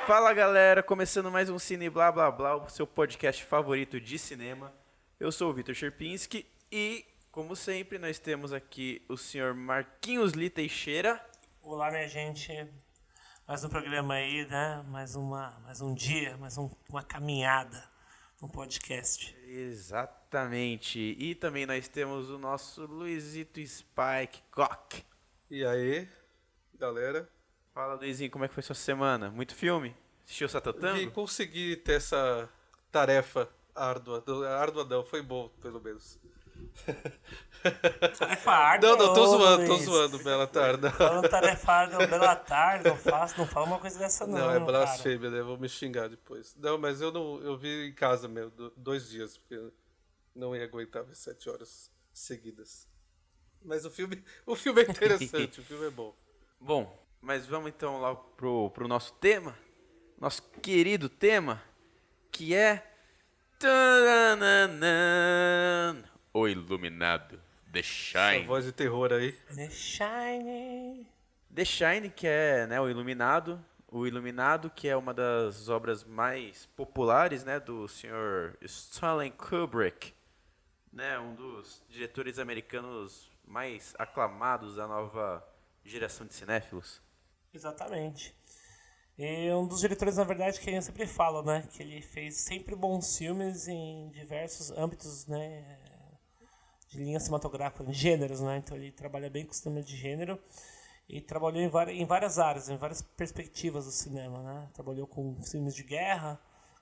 Fala galera, começando mais um Cine Blá Blá Blá, o seu podcast favorito de cinema. Eu sou o Vitor Scherpinski e, como sempre, nós temos aqui o senhor Marquinhos Lee Teixeira. Olá, minha gente. Mais um programa aí, né? Mais um dia, uma caminhada, um podcast. Exatamente. E também nós temos o nosso Luizito Spike Cock. E aí, galera? Fala, Luizinho, como é que foi sua semana? Muito filme? Assistiu Satatango? Consegui ter essa tarefa árdua. Árdua não, foi bom, pelo menos. Tarefa árdua? Não, tô zoando, Bela Tarde. Falando tarefa árdua, Bela Tarde, não fala uma coisa dessa não. Não, é blasfêmia, né? Vou me xingar depois. Não, mas eu vi em casa mesmo, 2 dias, porque eu não ia aguentar ver 7 horas seguidas. Mas o filme é interessante, o filme é bom. Bom, mas vamos então lá pro nosso tema, nosso querido tema, que é O Iluminado, The Shining. Essa voz de terror aí. The Shining. The Shining, que é, né, o Iluminado, que é uma das obras mais populares, né, do senhor Stanley Kubrick, né, um dos diretores americanos mais aclamados da nova geração de cinéfilos. Exatamente. E um dos diretores, na verdade, que eu sempre falo, né, que ele fez sempre bons filmes em diversos âmbitos, né, de linha cinematográfica, em gêneros, né, então ele trabalha bem com o cinema de gênero e trabalhou em várias áreas, em várias perspectivas do cinema, né, trabalhou com filmes de guerra,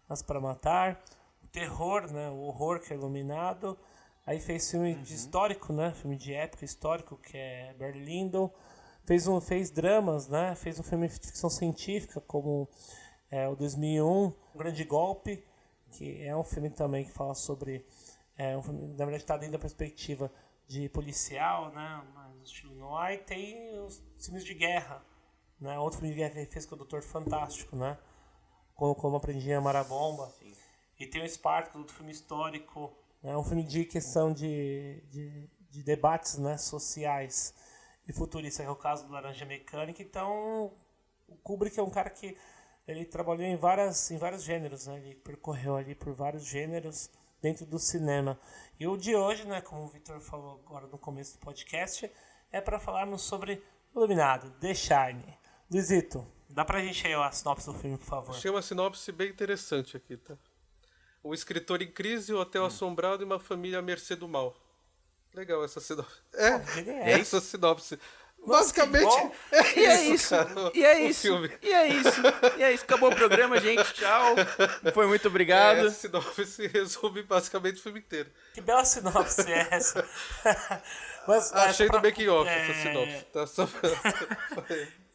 Mas para Matar, o terror, né, o horror, que é Iluminado, aí fez filme de histórico, né, filme de época histórico, que é Barry Lyndon. Fez dramas, né? Fez um filme de ficção científica, como o 2001, Um Grande Golpe, que é um filme também que fala sobre... um filme, na verdade, está dentro da perspectiva de policial, né? Mas estilo noir. E tem os filmes de guerra, né? Outro filme de guerra que ele fez com o Doutor Fantástico, né? Como Aprendi a Amar a Bomba. Sim. E tem o Spartacus, outro filme histórico, né? Um filme de questão de debates, né, sociais e futurista, que é o caso do Laranja Mecânica. Então, o Kubrick é um cara que ele trabalhou em vários gêneros, né? Ele percorreu ali por vários gêneros dentro do cinema. E o de hoje, né, como o Victor falou agora no começo do podcast, é para falarmos sobre Iluminado, The Shining. Luizito, dá pra gente aí a sinopse do filme, por favor? Achei uma sinopse bem interessante aqui, tá? Um escritor em crise, um hotel assombrado e uma família à mercê do mal. Legal essa sinopse. Essa sinopse. Nossa, basicamente É isso. cara. E é isso. E é isso. Acabou o programa, gente. Tchau. Foi muito obrigado. Essa sinopse resume basicamente o filme inteiro. Que bela sinopse é essa? Mas, achei do making off essa sinopse. Tá só...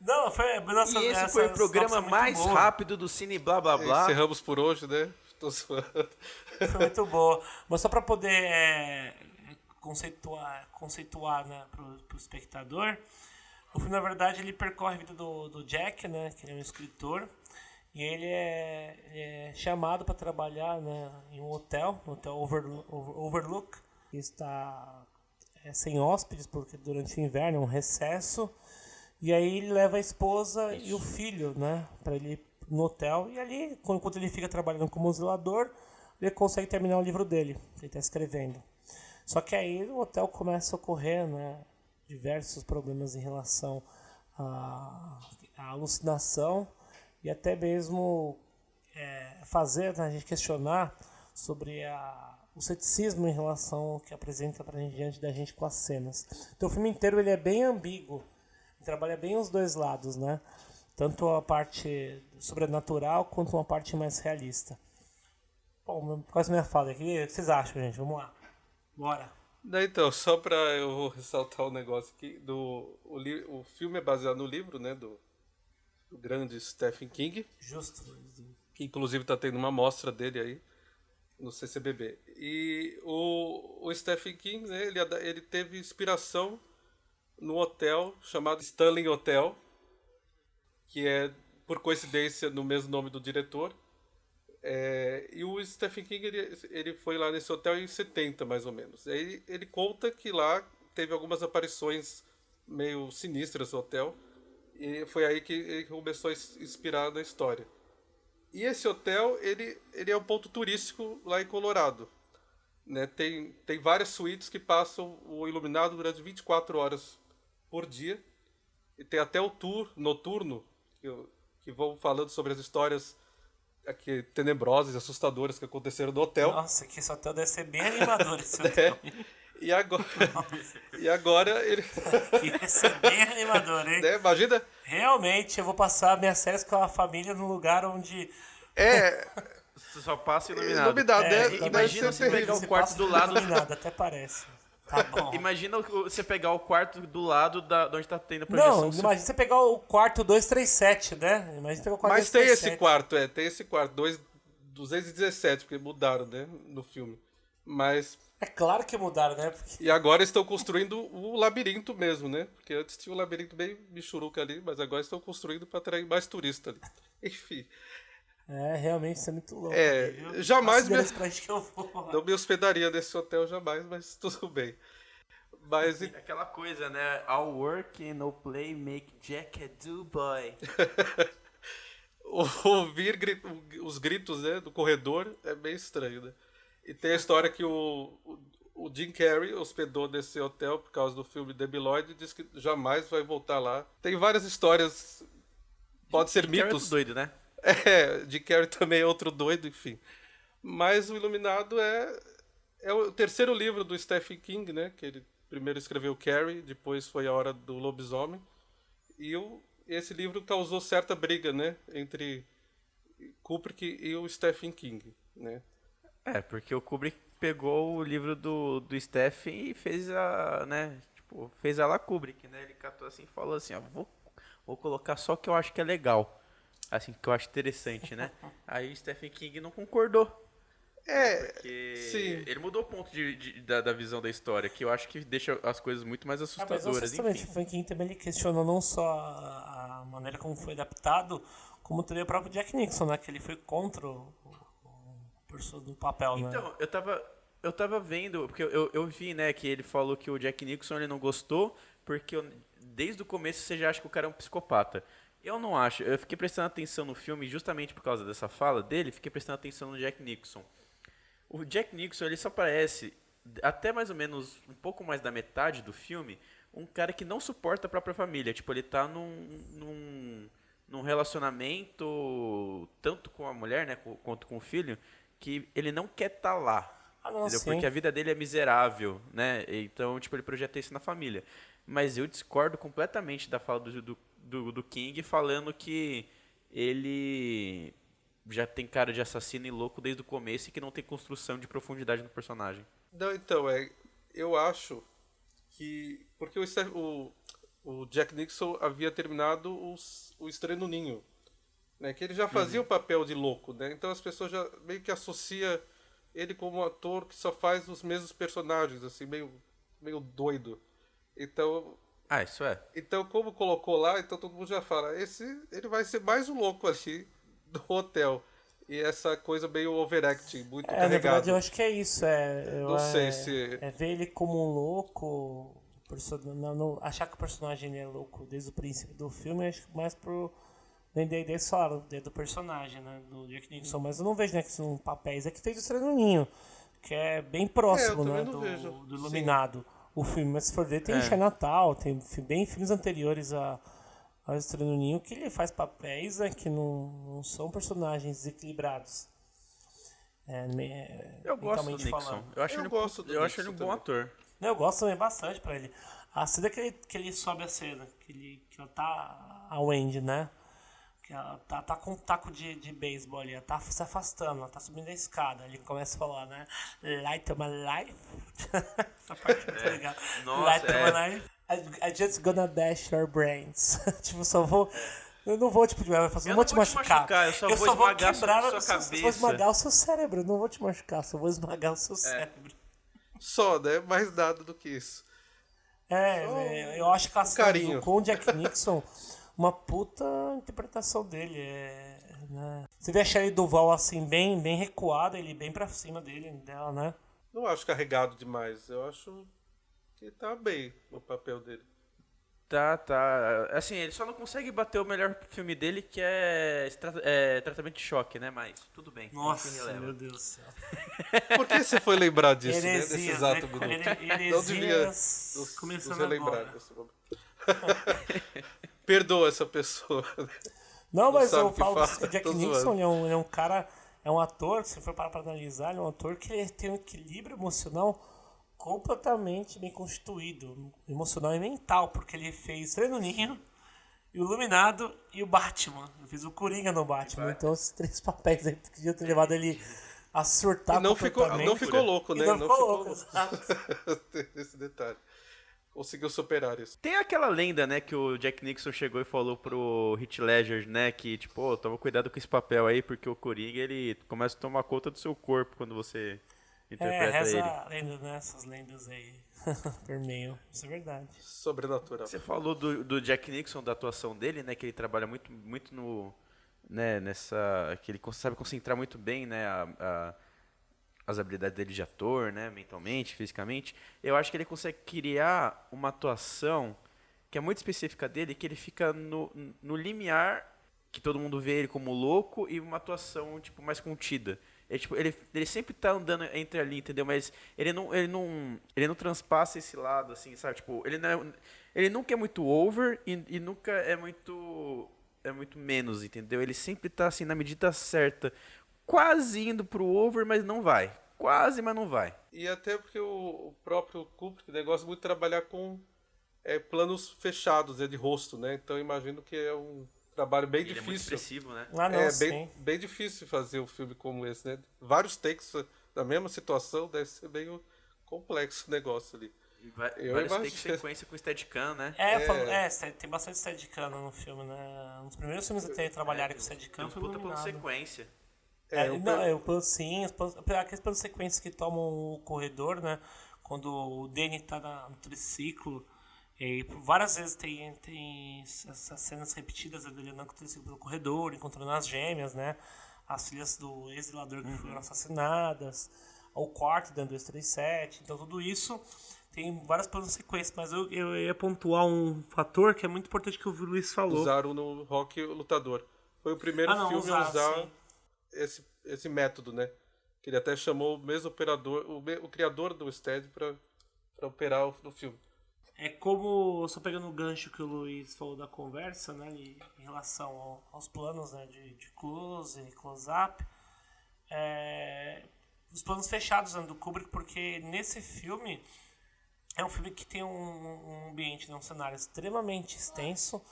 Não, foi... Nossa, E esse foi o programa mais rápido do Cine Blá Blá Blá. Encerramos por hoje, né? Tô zoando. Foi muito boa. Mas só para poder conceituar, né, pro espectador, o filme, na verdade, ele percorre a vida do Jack, né, que ele é um escritor, e ele é chamado para trabalhar, né, em um hotel, no hotel Overlook, que está sem hóspedes, porque durante o inverno é um recesso, e aí ele leva a esposa e o filho, né, para ele ir no hotel, e ali, enquanto ele fica trabalhando como zelador, ele consegue terminar o livro dele, que ele está escrevendo. Só que aí o hotel começa a ocorrer, né, diversos problemas em relação à alucinação e até mesmo fazer, né, a gente questionar sobre o ceticismo em relação ao que apresenta pra gente, diante da gente com as cenas. Então o filme inteiro ele é bem ambíguo, trabalha bem os dois lados, né? Tanto a parte sobrenatural quanto uma parte mais realista. Bom, quase minha fala aqui. O que vocês acham, gente? Vamos lá. Bora. Então, só pra eu ressaltar um negócio aqui. O filme é baseado no livro, né? Do grande Stephen King. Justo. Que inclusive tá tendo uma mostra dele aí no CCBB. E o Stephen King, né, ele teve inspiração no hotel chamado Stanley Hotel, que é, por coincidência, no mesmo nome do diretor. E o Stephen King ele foi lá nesse hotel em 70, mais ou menos. Aí ele conta que lá teve algumas aparições meio sinistras no hotel, E foi aí que ele começou a inspirar na história. E esse hotel, ele é um ponto turístico lá em Colorado. Né? Tem várias suítes que passam o iluminado durante 24 horas por dia. E tem até o tour noturno, que vão falando sobre as histórias aqui, tenebrosas e assustadoras que aconteceram no hotel. Nossa, que esse hotel deve ser bem animador, esse É. hotel. E agora ele. Deve ser bem animador, hein? Né? Imagina. Realmente, eu vou passar minhas férias com a família num lugar onde... Você só passa iluminado. Iluminado, né? Imagina Deve você ser pegar terrível. o quarto do lado. Iluminado, até parece. Tá bom. Imagina você pegar o quarto do lado de onde tá tendo a projeção. Não, imagina você pegar o quarto 237, né? Imagina pegar o quarto Mas tem 237. esse quarto, tem esse quarto, 217, porque mudaram, né, no filme. Mas. É claro que mudaram, né? Porque... E agora estão construindo o labirinto mesmo, né? Porque antes tinha um labirinto bem michuruca ali, mas agora estão construindo para atrair mais turista ali. Enfim. Realmente isso é muito louco. É, jamais me... pra gente que eu vou. Não me hospedaria nesse hotel jamais, mas tudo bem. Mas Aquela coisa, né? All work and no play make Jack a do boy. ouvir os gritos, né, do corredor é bem estranho, né? E tem a história que o Jim Carrey hospedou nesse hotel por causa do filme Debi Lloyd e diz que jamais vai voltar lá. Tem várias histórias, pode ser Carrey é mitos. tudo doido, né? Jim Carrey também é outro doido, enfim. Mas o Iluminado é o terceiro livro do Stephen King, né? Que ele primeiro escreveu Carrie, depois foi A Hora do Lobisomem. E esse livro causou certa briga, né? Entre Kubrick e o Stephen King, né? Porque o Kubrick pegou o livro do Stephen e fez fez a la Kubrick, né? Ele catou assim e falou assim, ó, vou colocar só o que eu acho que é legal. Assim, que eu acho interessante, né? Aí o Stephen King não concordou. Porque sim. ele mudou o ponto da visão da história, que eu acho que deixa as coisas muito mais Mas assustadoras, justamente, enfim. o Stephen King também ele questionou não só a maneira como foi adaptado, como também o próprio Jack Nixon, né? Que ele foi contra o do papel, né? Então, eu tava vendo, porque eu vi, né, que ele falou que o Jack Nixon ele não gostou, porque desde o começo você já acha que o cara é um psicopata. Eu não acho. Eu fiquei prestando atenção no filme justamente por causa dessa fala dele, fiquei prestando atenção no Jack Nixon. O Jack Nixon, ele só parece, até mais ou menos um pouco mais da metade do filme, um cara que não suporta a própria família. Tipo, ele tá num relacionamento, tanto com a mulher, né, quanto com o filho, que ele não quer estar lá. Não, sim. Porque a vida dele é miserável, né? Então, tipo, ele projeta isso na família. Mas eu discordo completamente da fala do King falando que ele já tem cara de assassino e louco desde o começo e que não tem construção de profundidade no personagem. Não, então, eu acho que... Porque o Jack Nixon havia terminado o Estranho no Ninho, né? Que ele já fazia o papel de louco, né? Então as pessoas já meio que associam ele como um ator que só faz os mesmos personagens, assim, meio doido. Então... Isso é. Então, como colocou lá, então todo mundo já fala, ele vai ser mais um louco ali do hotel. E essa coisa meio overacting, muito carregado. Na verdade, eu acho que é isso. Não sei se... É ver ele como um louco, não achar que o personagem é louco desde o princípio do filme, acho que mais pro vender a ideia só do personagem, né, do Jack Nixon. Mas eu não vejo, né, que são papéis. É que fez o Estranho no Ninho, que é bem próximo, né, do Iluminado. Sim. O filme, mas se for ver, tem Natal, tem bem filmes anteriores ao Estranho no Ninho, que ele faz papéis, né, que não são personagens desequilibrados. Eu gosto do Nixon. Eu acho ele um bom ator. Eu gosto também bastante pra ele. A cena que ele sobe a cena, que ela tá a Wendy, né? Que ela tá com um taco de beisebol ali, ela tá se afastando, ela tá subindo a escada. Ele começa a falar, né? Light of my life. Essa parte é muito legal. Light of my life. I just gonna dash your brains. Tipo, só vou... Eu não vou, tipo, não vou te machucar. Eu só vou esmagar quebrar sua cabeça. Eu vou esmagar o seu cérebro. Eu não vou te machucar, só vou esmagar o seu cérebro. Só, né? Mais nada do que isso. Eu acho que a carinho com o Jack Nixon, uma puta interpretação dele. Né? Você vê a Shelley Duvall assim, bem recuada, ele bem pra cima dela, né? Não acho carregado demais. Eu acho que tá bem o papel dele. Tá. Assim, ele só não consegue bater o melhor filme dele, que é, Tratamento de Choque, né? Mas tudo bem. A gente Nossa, releva. meu Deus do céu. Por que você foi lembrar disso, né? Nesse Heresias, exato né? minuto. Não devia Heresias nos começando relembrar agora. desse momento. Perdoa essa pessoa. Não, mas sabe eu o que falo fala, que o Jack tô Nixon zoando. ele é um cara, é um ator, se for parar pra analisar, ele é um ator que ele tem um equilíbrio emocional completamente bem constituído, emocional e mental, porque ele fez Estranho no Ninho, o Iluminado e o Batman. Ele fez o Coringa no Batman, então esses 3 papéis aí podiam ter levado ele a surtar E não ficou completamente. louco, E né? não ficou louco, louco. exato. Esse detalhe. Conseguiu superar isso. Tem aquela lenda, né, que o Jack Nixon chegou e falou pro Heath Ledger, né, que, tipo, ô, toma cuidado com esse papel aí, porque o Coringa, ele começa a tomar conta do seu corpo quando você interpreta Reza ele. a lenda, né? Essas lendas aí permeiam. Isso é verdade. Sobrenatural. Você falou do Jack Nixon, da atuação dele, né, que ele trabalha muito no, né, nessa, que ele sabe concentrar muito bem, né, as habilidades dele de ator, né, mentalmente, fisicamente. Eu acho que ele consegue criar uma atuação que é muito específica dele, que ele fica no limiar, que todo mundo vê ele como louco, e uma atuação, tipo, mais contida. Tipo, ele sempre tá andando entre ali, entendeu? Mas ele não transpassa esse lado, assim, sabe? Tipo, ele nunca é muito over e nunca é muito menos, entendeu? Ele sempre tá, assim, na medida certa, quase indo pro over, mas não vai. Quase, mas não vai. E até porque o próprio Kubrick, né, gosta muito de trabalhar com planos fechados, de rosto, né? Então eu imagino que é um trabalho bem Ele é muito difícil. expressivo, né? Ah, não, É sim. bem difícil fazer um filme como esse, né? Vários takes da mesma situação, deve ser bem complexo o negócio ali. E Eu vários imagino. takes sequência com Steadicam, né? Tem bastante Steadicam no filme, né? Um dos primeiros filmes a ter trabalhado com Tem Steadicam uns foi puta plano Iluminado. sequência. O plano sim, aqueles planos sequências que tomam o corredor, né? Quando o Danny tá no triciclo, e várias vezes tem essas cenas repetidas dele andando com o triciclo pelo corredor, encontrando as gêmeas, né? As filhas do ex-zelador que foram assassinadas, o quarto dentro do 237, então tudo isso tem vários planos sequências, mas eu ia pontuar um fator que é muito importante que o Luiz falou. Usaram no Rock o Lutador. Foi o primeiro filme a usar esse método, né? Que ele até chamou o mesmo operador, o criador do Steady para operar no filme. É como, só pegando o gancho que o Luiz falou da conversa, né, em relação aos planos, né, de close e close-up, os planos fechados, né, do Kubrick, porque nesse filme é um filme que tem um ambiente, né, um cenário extremamente extenso,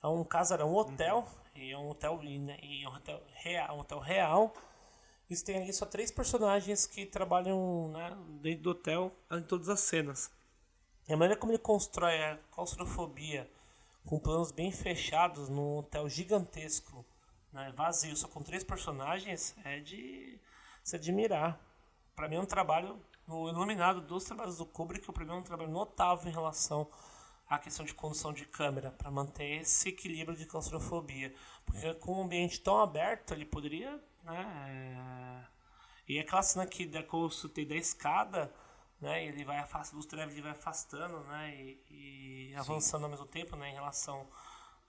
é um casarão, um hotel, e é um hotel, e é um hotel real. E tem ali só 3 personagens que trabalham, né, dentro do hotel em todas as cenas. E a maneira como ele constrói a claustrofobia com planos bem fechados num hotel gigantesco, né, vazio, só com 3 personagens, é de se admirar. Para mim é um trabalho, no Iluminado, dos trabalhos do Kubrick, para mim é um trabalho notável em relação à questão de condução de câmera, para manter esse equilíbrio de claustrofobia. Porque com um ambiente tão aberto, ele poderia... né, e aquela cena que eu citei da escada, né, ele vai afastando, os trevos ele vai afastando, né, e avançando ao mesmo tempo, né, em relação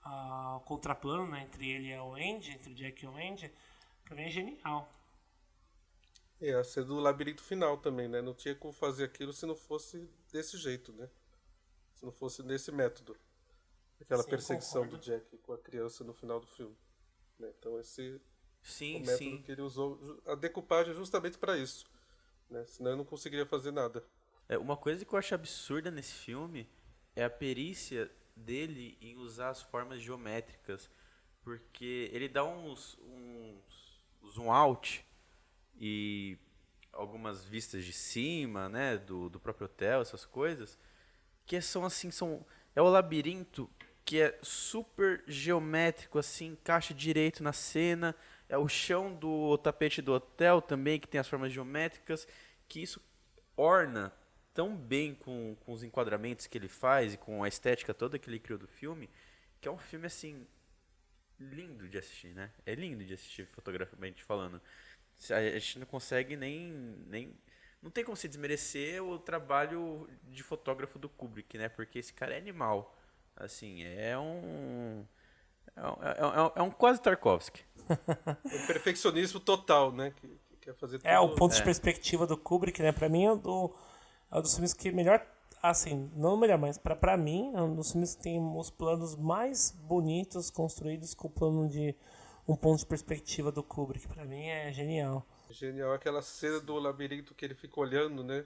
ao contraplano, né, entre ele e o Andy, entre o Jack e o Andy, pra mim é genial. A ser do labirinto final também, né? Não tinha como fazer aquilo se não fosse desse jeito, né? Se não fosse nesse método. Aquela Sim, perseguição concordo. do Jack com a criança no final do filme. Né? Então esse Sim, o método sim. que ele usou, a decupagem é justamente para isso. Né? Senão eu não conseguiria fazer nada. Uma coisa que eu acho absurda nesse filme é a perícia dele em usar as formas geométricas. Porque ele dá uns zoom out e algumas vistas de cima, né, do próprio hotel, essas coisas, que são assim, é o labirinto que é super geométrico, assim, encaixa direito na cena, é o chão do tapete do hotel também, que tem as formas geométricas, que isso orna tão bem com os enquadramentos que ele faz e com a estética toda que ele criou do filme, que é um filme, assim, lindo de assistir, né? É lindo de assistir fotograficamente falando. A gente não consegue nem não tem como se desmerecer o trabalho de fotógrafo do Kubrick, né? Porque esse cara é animal. Assim, é um quase Tarkovsky. O perfeccionismo total, né? Que quer fazer tudo. O ponto de perspectiva do Kubrick, né? Pra mim é um dos filmes que melhor, assim, não melhor, mas pra mim é um dos filmes que tem os planos mais bonitos construídos com o plano de um ponto de perspectiva do Kubrick. Pra mim é genial. Genial, aquela cena do labirinto que ele fica olhando, né?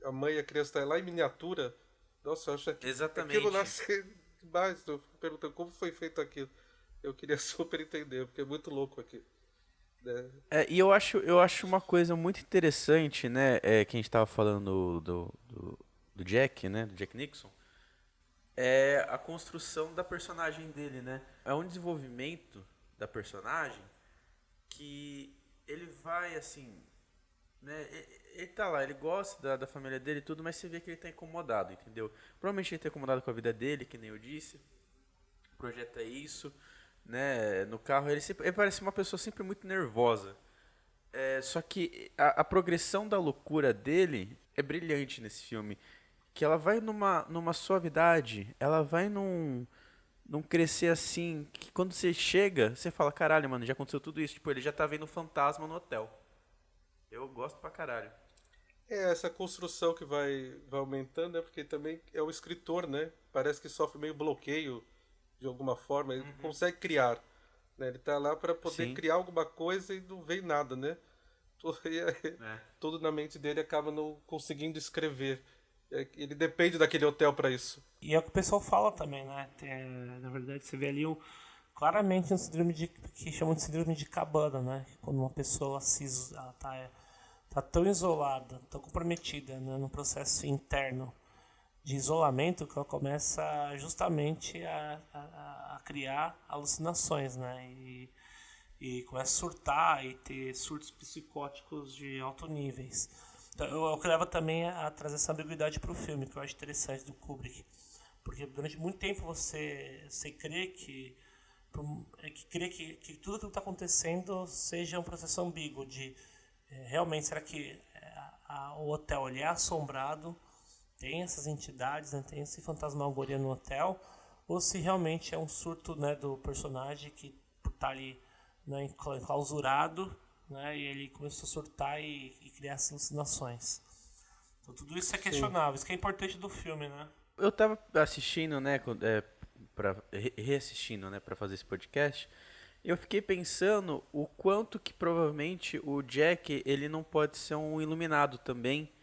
A mãe e a criança tá lá em miniatura. Nossa, eu acho que Exatamente. aquilo nasce demais. Eu fico perguntando como foi feito aquilo. Eu queria super entender, porque é muito louco aqui. Né? E eu acho uma coisa muito interessante, né? Que a gente tava falando do Jack, né? Do Jack Nixon. É a construção da personagem dele, né? É um desenvolvimento da personagem que ele vai, assim, né? Ele tá lá, ele gosta da família dele e tudo, mas você vê que ele tá incomodado, entendeu? Provavelmente ele tá incomodado com a vida dele, que nem eu disse. Projeta isso, né? No carro, ele parece uma pessoa sempre muito nervosa. Só que a progressão da loucura dele é brilhante nesse filme. Que ela vai numa suavidade, ela vai num crescer assim, que quando você chega, você fala, caralho, mano, já aconteceu tudo isso. Tipo, ele já tá vendo fantasma no hotel. Eu gosto pra caralho. Essa construção que vai aumentando, né? Porque também é o escritor, né? Parece que sofre meio bloqueio de alguma forma. Ele não consegue criar, né? Ele tá lá para poder Sim. criar alguma coisa e não vem nada, né? Tudo na mente dele acaba não conseguindo escrever. Ele depende daquele hotel para isso. E é o que o pessoal fala também, né? Na verdade, você vê ali claramente um síndrome que chamam de síndrome de cabana, né? Quando uma pessoa ela tá tão isolada, tão comprometida, né, no processo interno de isolamento, que ela começa justamente a criar alucinações, né? E começa a surtar e ter surtos psicóticos de alto níveis. Então, é o que leva também a trazer essa ambiguidade para o filme, que eu acho interessante do Kubrick. Porque durante muito tempo você crê que tudo aquilo que está acontecendo seja um processo ambíguo de realmente, será que o hotel ele é assombrado, tem essas entidades, né, tem esse fantasmagoria no hotel, ou se realmente é um surto, né, do personagem que está ali, né, enclausurado, né, e ele começou a surtar e criar essas alucinações. Então tudo isso é questionável. Sim. Isso que é importante do filme, né? Eu tava assistindo, né, reassistindo, né, pra fazer esse podcast. Eu fiquei pensando o quanto que provavelmente o Jack, ele não pode ser um iluminado também,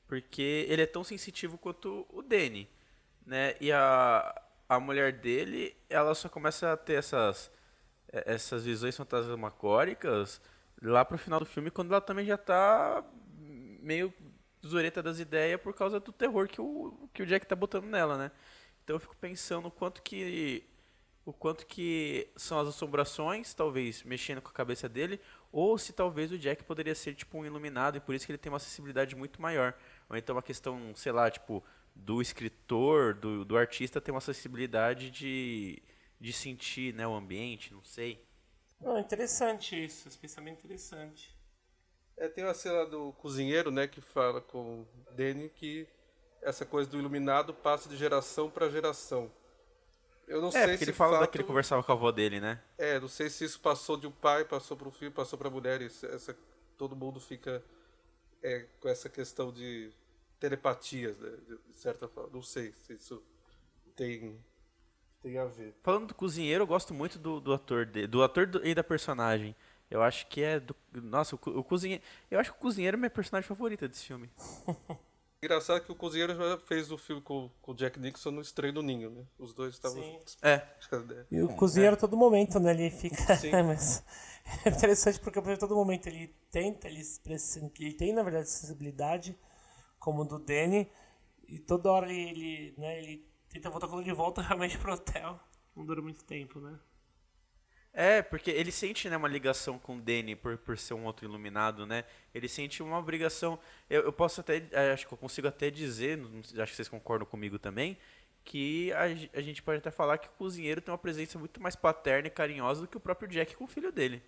porque ele é tão sensitivo quanto o Danny, né? E a mulher dele, ela só começa a ter essas visões fantasmagóricas lá pro final do filme, quando ela também já tá meio zureta das ideias por causa do terror que o Jack tá botando nela, né? Então eu fico pensando o quanto que são as assombrações, talvez mexendo com a cabeça dele, ou se talvez o Jack poderia ser tipo um iluminado e por isso que ele tem uma sensibilidade muito maior. Ou então uma questão, sei lá, tipo, do escritor, do artista ter uma sensibilidade de sentir, né, o ambiente, não sei. Não, interessante isso, esse pensamento interessante. Tem uma cena do cozinheiro, né, que fala com o Danny que essa coisa do iluminado passa de geração para geração. Eu não sei porque se ele fala que ele conversava com a avó dele, né? Não sei se isso passou de um pai, passou para o filho, passou para a mulher. Todo mundo fica com essa questão de telepatias, né, de certa forma. Não sei se isso tem a ver. Falando do cozinheiro, eu gosto muito do ator e da personagem. Eu acho que nossa, o cozinheiro. Eu acho que o cozinheiro é minha personagem favorita desse filme. Engraçado que o cozinheiro já fez o filme com o Jack Nixon no Estranho do Ninho, né? Os dois estavam juntos. E o cozinheiro a todo momento, né? Ele fica. Sim. Mas é interessante porque a todo momento ele tem, na verdade, sensibilidade, como o do Danny, e toda hora ele tenta voltar com ele de volta realmente pro hotel. Não dura muito tempo, né? Porque ele sente, né, uma ligação com o Danny por ser um outro iluminado, né? Ele sente uma obrigação. Eu posso até, acho que eu consigo até dizer, acho que vocês concordam comigo também, que a gente pode até falar que o cozinheiro tem uma presença muito mais paterna e carinhosa do que o próprio Jack com o filho dele.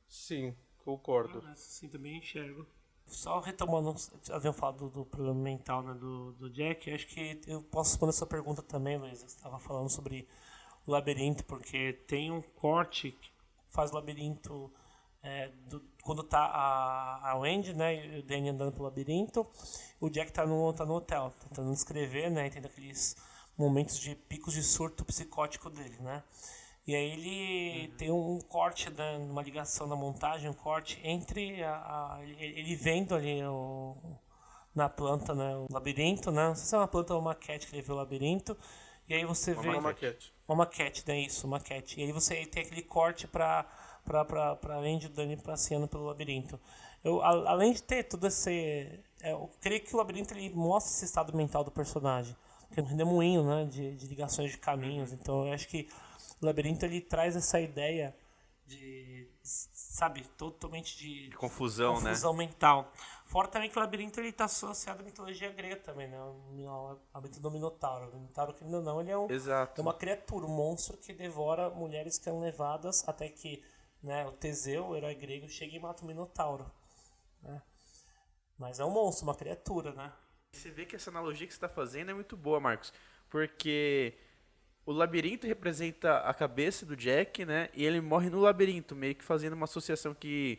Sim, concordo. Sim, também enxergo. só retomando, vocês haviam falado do problema mental, né, do Jack, acho que eu posso responder essa pergunta também, Luiz. Você estava falando sobre o labirinto, porque tem um corte que faz o labirinto quando tá a Wendy, né, e o Danny andando pelo labirinto, o Jack tá no hotel, tentando escrever, né, e tem aqueles momentos de picos de surto psicótico dele, né. E aí ele tem um corte, né, uma ligação na montagem, um corte entre ele vendo ali na planta, né, o labirinto, né, não sei se é uma planta ou uma maquete que ele vê o labirinto, e aí você vê... Uma maquete. Uma maquete, né, isso, uma maquete. E aí você tem aquele corte pra Andy e o Danny passeando pelo labirinto. Além de ter tudo esse... eu creio que o labirinto ele mostra esse estado mental do personagem. Tem um redemoinho, né, de ligações de caminhos, então eu acho que o labirinto ele traz essa ideia de, sabe, totalmente de confusão, né? Mental. Fora também que o labirinto ele está associado à mitologia grega também, né? A mito do Minotauro. O Minotauro, que não, ele é Exato. uma criatura, um monstro que devora mulheres que são levadas até que, né, o Teseu, o herói grego, chega e mata o Minotauro, né? Mas é um monstro, uma criatura, né? Você vê que essa analogia que você está fazendo é muito boa, Marcos, porque o labirinto representa a cabeça do Jack, né? E ele morre no labirinto, meio que fazendo uma associação que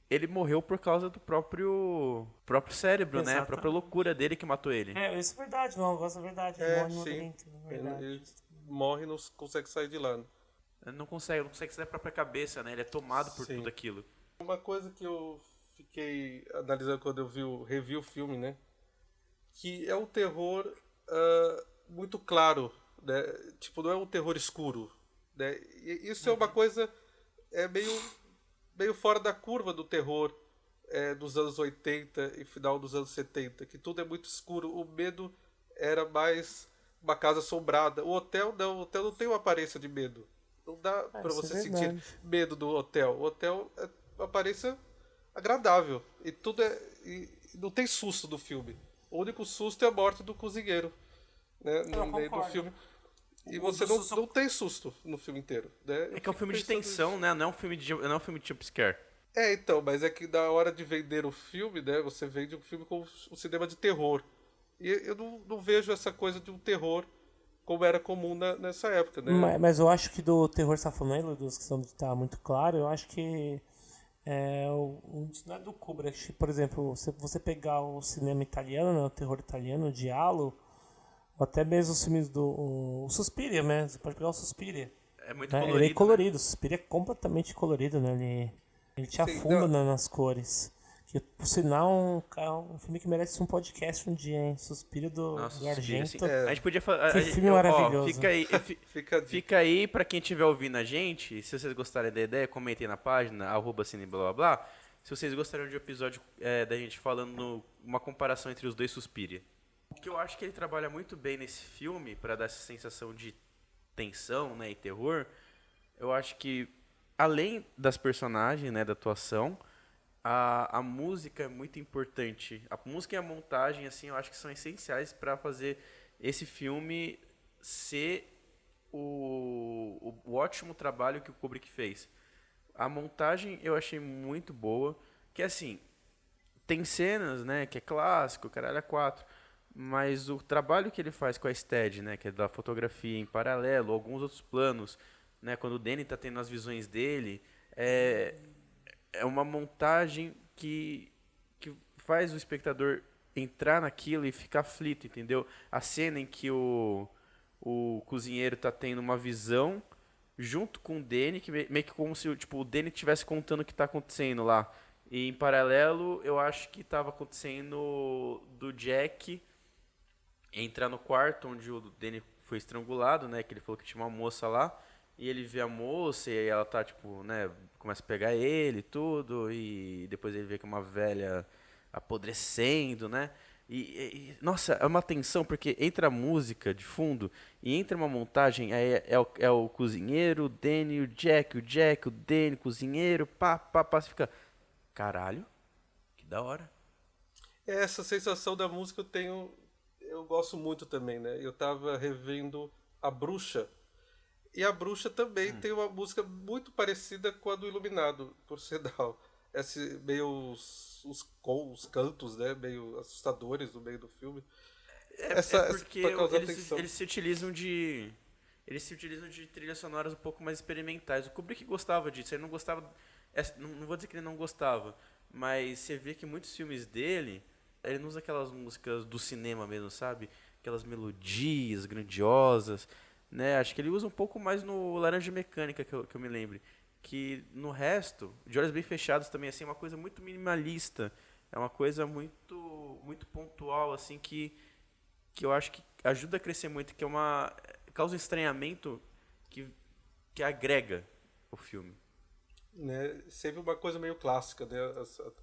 ele morreu por causa do próprio cérebro, né? A própria loucura dele que matou ele. Isso é verdade, não, é verdade. Ele morre no labirinto, é verdade. Ele morre e não consegue sair de lá. Ele não consegue sair da própria cabeça, né? Ele é tomado por tudo aquilo. Uma coisa que eu fiquei analisando quando eu revi o filme, né? Que é um terror muito claro, né? Tipo, não é um terror escuro, né? E isso é uma coisa meio fora da curva do terror dos anos 80 e final dos anos 70, que tudo é muito escuro. O medo era mais uma casa assombrada. O hotel não tem uma aparência de medo. Não dá pra você sentir medo do hotel. O hotel é uma aparência agradável. E tudo e não tem susto do filme. O único susto é a morte do cozinheiro, né, no meio do filme. E você não tem susto no filme inteiro, né? É que é um filme de tensão, né? Não é um filme de jumpscare. Então, mas é que na hora de vender o filme, né? Você vende um filme com um cinema de terror. E eu não vejo essa coisa de um terror como era comum nessa época, né? Mas eu acho que do terror safonelo, dos que estão tá muito claro, eu acho que não é do Kubrick, por exemplo, se você pegar o cinema italiano, né, o terror italiano, o Giallo, ou até mesmo os filmes o Suspiria, né? Você pode pegar o Suspiria. É muito colorido. Ele é colorido, né? O Suspiria é completamente colorido, né? Ele te afunda nas cores. Que, por sinal, um filme que merece um podcast um dia, hein? Suspiro do Argento. A gente podia fazer. Que filme maravilhoso. Fica aí pra quem estiver ouvindo a gente. Se vocês gostarem da ideia, comentem na página, @cine blá blá blá. Se vocês gostariam de um episódio da gente falando uma comparação entre os dois Suspiria. O que eu acho que ele trabalha muito bem nesse filme, pra dar essa sensação de tensão, né, e terror, eu acho que, além das personagens, né, da atuação, a música é muito importante. A música e a montagem, assim, eu acho que são essenciais para fazer esse filme ser o ótimo trabalho que o Kubrick fez. A montagem eu achei muito boa, que assim, tem cenas, né, que é clássico, caralho, é 4, mas o trabalho que ele faz com a steady, né, que é da fotografia em paralelo, alguns outros planos, né, quando o Danny tá tendo as visões dele, é uma montagem que faz o espectador entrar naquilo e ficar aflito, entendeu? A cena em que o cozinheiro tá tendo uma visão junto com o Danny, que meio que como se tipo, o Danny estivesse contando o que tá acontecendo lá. E em paralelo, eu acho que estava acontecendo do Jack entrar no quarto onde o Danny foi estrangulado, né? Que ele falou que tinha uma moça lá. E ele vê a moça e ela tá, tipo, né? Começa a pegar ele e tudo. E depois ele vê que é uma velha apodrecendo, né? Nossa, é uma tensão, porque entra a música de fundo e entra uma montagem, aí é o cozinheiro, o Danny, o Jack, o Danny, cozinheiro, pá, você fica... Caralho, que da hora. Essa sensação da música eu gosto muito também, né? Eu tava revendo A Bruxa, e A Bruxa também tem uma música muito parecida com a do Iluminado, por sinal. meio os cantos, né? Meio assustadores no meio do filme. Porque pra causar atenção. eles se utilizam de. Eles se utilizam de trilhas sonoras um pouco mais experimentais. O Kubrick gostava disso, ele não gostava. Não vou dizer que ele não gostava, mas você vê que muitos filmes dele, ele não usa aquelas músicas do cinema mesmo, sabe? Aquelas melodias grandiosas, né? Acho que ele usa um pouco mais no Laranja Mecânica, que eu me lembre. Que no resto, de olhos bem fechados também, assim, é uma coisa muito minimalista. É uma coisa muito pontual, assim, que eu acho que ajuda a crescer muito, que é uma causa um estranhamento que agrega o filme. Né? Sempre uma coisa meio clássica, né?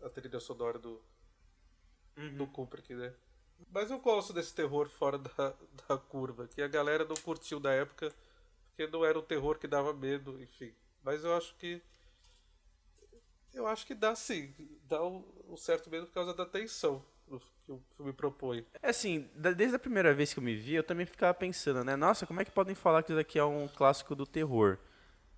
A trilha sonora do Kubrick, né? Mas eu gosto desse terror fora da curva, que a galera não curtiu da época, porque não era o terror que dava medo, enfim. Mas eu acho que dá sim, dá um certo medo por causa da tensão que o filme propõe. É assim, desde a primeira vez que eu me vi, eu também ficava pensando, né? Nossa, como é que podem falar que isso daqui é um clássico do terror?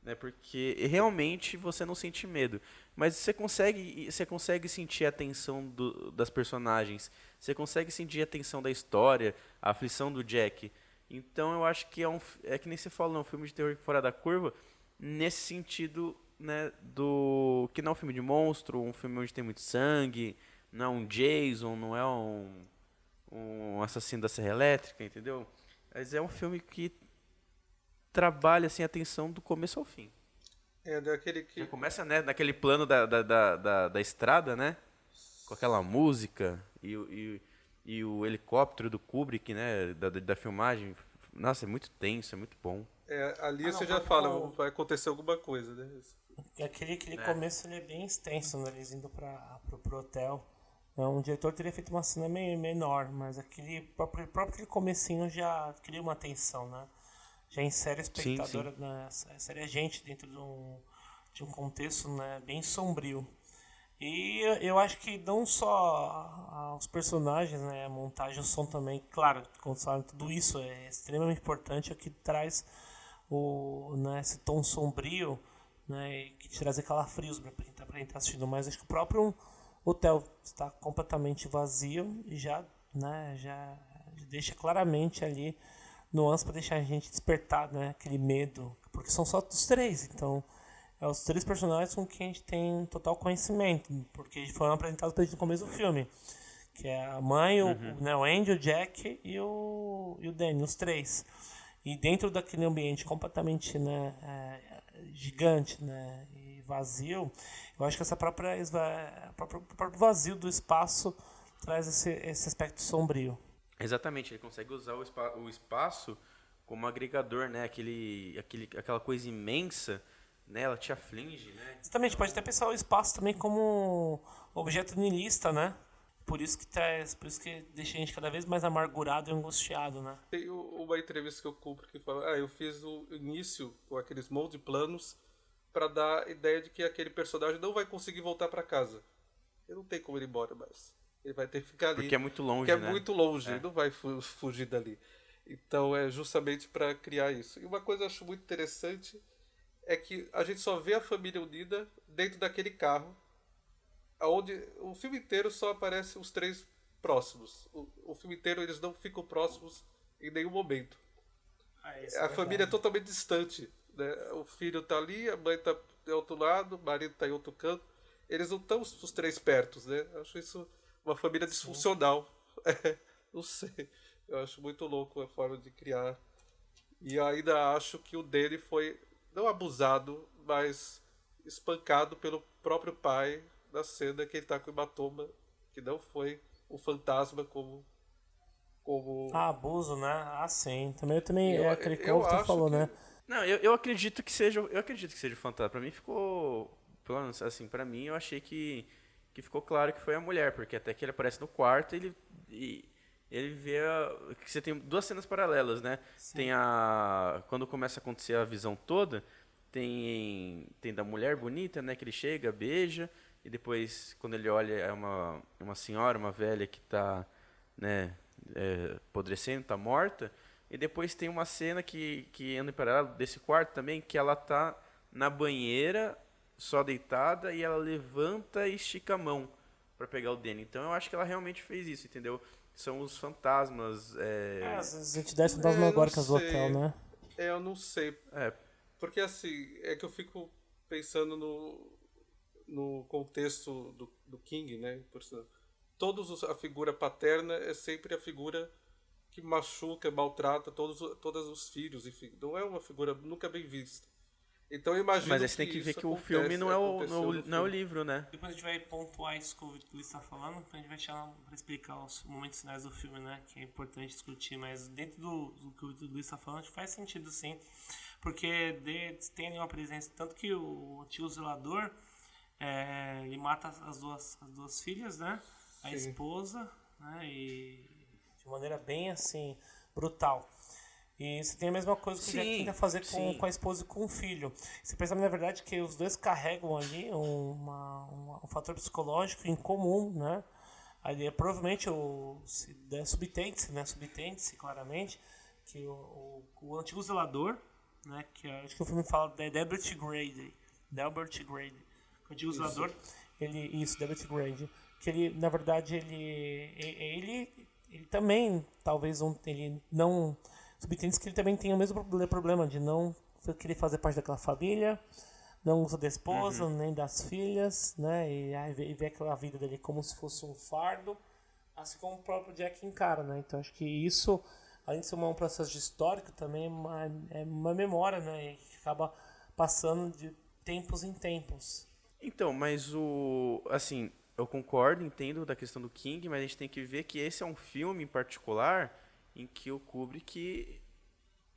Né? Porque realmente você não sente medo. Mas você consegue sentir a tensão das personagens. Você consegue sentir a tensão da história, a aflição do Jack. Então eu acho que é que nem você falou, é um filme de terror fora da curva, nesse sentido, né, que não é um filme de monstro, um filme onde tem muito sangue, não é um Jason, não é um assassino da Serra Elétrica, entendeu? Mas é um filme que trabalha assim, a tensão do começo ao fim. É daquele Já que. começa, né, naquele plano da estrada, né? Com aquela música e o helicóptero do Kubrick, né? Da filmagem. Nossa, é muito tenso, é muito bom. Ali Não, você já fala, vai acontecer alguma coisa, né? Aquele começo ele é bem extenso, né? Eles indo pro hotel. Um diretor teria feito uma cena meio menor, mas aquele próprio comecinho já cria uma tensão, né? Já insere o espectador, Sim. né? Insere a gente dentro de um contexto, né, bem sombrio. E eu acho que não só os personagens, né, a montagem, o som também, claro, como você fala, tudo isso é extremamente importante, é o que traz né, esse tom sombrio, né, que te traz calafrios pra gente estar assistindo. Mas acho que o próprio hotel está completamente vazio e já deixa claramente ali nuance para deixar a gente despertar, né, aquele medo, porque são só os três, então é os três personagens com quem a gente tem total conhecimento, porque eles foram apresentados pra gente no começo do filme, que é a mãe, né, o Andy, o Jack e o Danny, os três. E dentro daquele ambiente completamente, né, gigante, né, e vazio, eu acho que o próprio vazio do espaço traz esse aspecto sombrio. Exatamente, ele consegue usar o espaço como agregador, né? Aquela coisa imensa, né? Ela te aflige, né? Exatamente, pode até pensar o espaço também como objeto niilista, né? Por isso que deixa a gente cada vez mais amargurado e angustiado, né? Tem uma entrevista que eu cubro que fala, eu fiz o início com aqueles molde planos para dar a ideia de que aquele personagem não vai conseguir voltar para casa. Ele não tem como ir embora mais. Ele vai ter que ficar ali. Porque é muito longe, porque né? é muito longe, ele não vai fugir dali. Então é justamente para criar isso. E uma coisa que eu acho muito interessante é que a gente só vê a família unida dentro daquele carro, onde o filme inteiro só aparece os três próximos. O filme inteiro eles não ficam próximos em nenhum momento. A família é totalmente distante, né? O filho tá ali, a mãe tá em outro lado, o marido tá em outro canto. Eles não estão os três perto, né? Eu acho isso uma família disfuncional. Não sei. Eu acho muito louco a forma de criar. E ainda acho que o dele foi, não abusado, mas espancado pelo próprio pai na cena que ele tá com hematoma, que não foi o fantasma como... Abuso, né? Sim. Também Eu, é aquele que eu o Wolfton acho falou, que... né? Não, eu acredito que seja. Eu acredito que seja fantasma. Pra mim ficou. Pelo menos assim, pra mim eu achei que ficou claro que foi a mulher, porque até que ele aparece no quarto e ele vê que você tem duas cenas paralelas, né? Sim. Tem quando começa a acontecer a visão toda, tem da mulher bonita, né, que ele chega, beija e depois quando ele olha é uma senhora, uma velha que tá, né, apodrecendo, tá morta, e depois tem uma cena que anda em paralelo desse quarto também, que ela tá na banheira só deitada e ela levanta e estica a mão pra pegar o Danny. Então eu acho que ela realmente fez isso, entendeu? São os fantasmas. As entidades não fantasmagóricas do sei. hotel, né? Eu não sei. É, Porque assim, é que eu fico pensando no contexto do King, né? A figura paterna é sempre a figura que machuca, maltrata todos os filhos, enfim. Não é uma figura nunca bem vista. Então eu imagino mas aí você tem que ver isso que o acontece, filme não é aconteceu no não é o filme. livro, né? Depois a gente vai pontuar isso que o Luiz está falando, então a gente vai chegar para explicar os momentos finais do filme, né? Que é importante discutir, mas dentro do que o Luiz está falando, acho que faz sentido sim, porque eles têm ali uma presença, tanto que o tio zelador, ele mata as duas filhas, né? A Sim. esposa, né? E de maneira bem assim, brutal. E você tem a mesma coisa que o Jack tenta fazer com a esposa e com o filho. Você percebe, na verdade, que os dois carregam ali um fator psicológico em comum, né? Ali, provavelmente subtende-se, né? Subtende-se claramente que o antigo zelador, né? Que acho que o filme fala de Delbert Grady. O antigo zelador, Delbert Grady. Que ele, na verdade, ele também, talvez, ele não... Subtende que ele também tem o mesmo problema de não querer fazer parte daquela família, não usa da esposa, nem das filhas, né? E vê aquela vida dele como se fosse um fardo, assim como o próprio Jack encara, né? Então acho que isso, além de ser um processo de histórico, também é uma memória, né? E que acaba passando de tempos em tempos. Então, mas assim, eu concordo, entendo da questão do King, mas a gente tem que ver que esse é um filme em particular em que o Kubrick,